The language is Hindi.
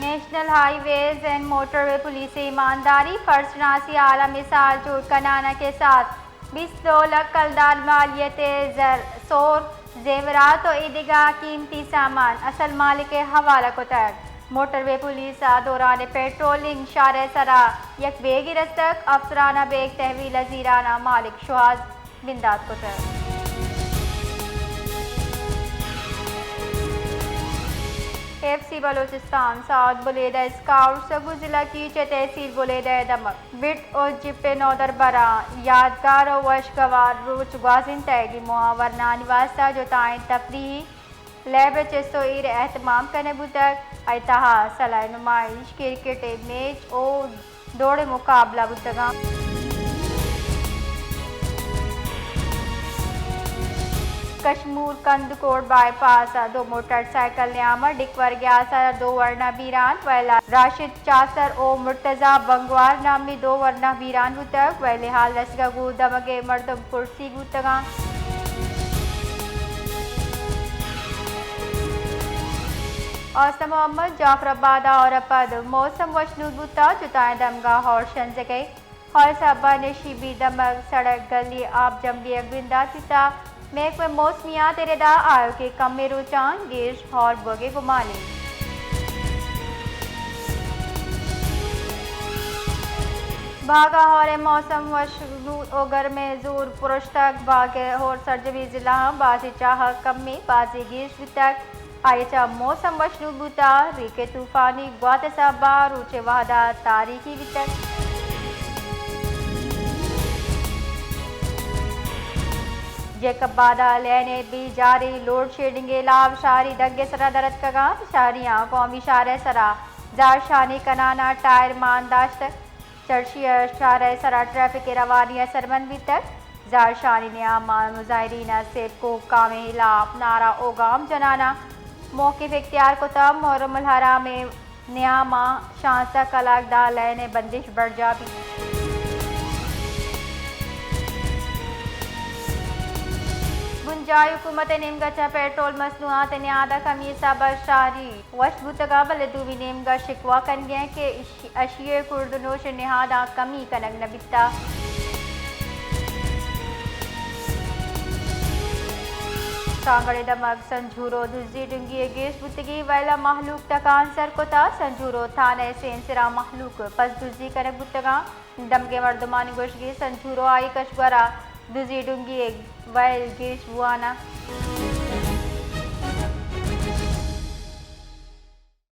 national highways and motorway police ईमानदारी फर्जनासी आला मिसाल चूट कनाना के साथ 22 लाख कलदार मालियत सोर जेवरात और ईदगाह कीमती सामान असल मालिक के हवाला को तक मोटरवे पुलिस दौरान पेट्रोलिंग शारे सरा यक बेगी रस्तक अफसराना बेग तहवील जीराना मालिक शुहाज बिंदात को तक KFC बलोचिस्तान साउथ बुलेदा स्काउट सगु जिला की तहसील बुलेदा दमक बिट और जिपे नौदर बरा यादगार और वशगवार रोच वाजिन तैगी मुआवरना निवासा जो ताइन तफरी लैब चेस्तो ईर एहतमाम करने बुतक अतहा सलाह नुमाइश क्रिकेट मैच और दौड़ मुकाबला बुतगा कश्मीर कंदकोट बाईपास 2 मोटरसाइकिल न्यामा डिकवर ग्यासा 2 वर्ना बीरान वैला राशिद चासर ओ मुर्तजा बंगवार नामी 2 वर्ना बीरान बुतक वैले हाल रसगा गु दमगे मर्दम कुर्सी बुतगा औसम मोहम्मद जाफराबाद और पद मौसम वशनूद बुता जुताए दमगा और शंजगे हर सबा नशीबी दमक सड़क गली आप जम्बी अगविंदा पिता मेक में मौसमिया तेरेदा आयो के कम में रुचान गिर्श और बगे गुमाले भागा और मौसम वशनूद ओगर में जोर पुरुष तक भागे और सरजवी जिला बाजी चाह कम में बाजी गिर्श तक आयचा मौसम वशनूद बुता रिके तूफानी ग्वाते साबा रूचे वादा तारीखी वितक जेकब बादा लेने भी जारी लोड शेडिंग लाभ शारी दग्गे सरा दरद कगा शारियाँ कौमी शारे सरा जार शानी कनाना टायर मानदाश्त चर्शिया शारे सरा ट्रैफिक रवानिया सरमन भी तक जार शानी नियामा मुजाहिरीना से को कामे लाभ नारा ओगाम जनाना मौके इख्तियार को तब मोहरमुल हरा में नियामा शांसा कलाक दा लेने बंदिश बढ़ जा भी गुंजाई हुकूमत नेमगा पेट्रोल मसनूआत न्यादा कमी साबर शारी वश बुतगा बलदूवी नेमगा शिकवा कन गए कि अशिये कुर्दनोश नहादा कमी कनक नबिता सांगड़े दमक संझूरो दुजी डुंगी गेश बुतगी वैला महलूक तकान सर को था संझूरो थाने सेंसरा महलूक पस दुजी कनक बुतगा दमगे मर्दमानी गोशगी संझूरो आई कशगरा दुजी डुंगी वैल गेश बुआना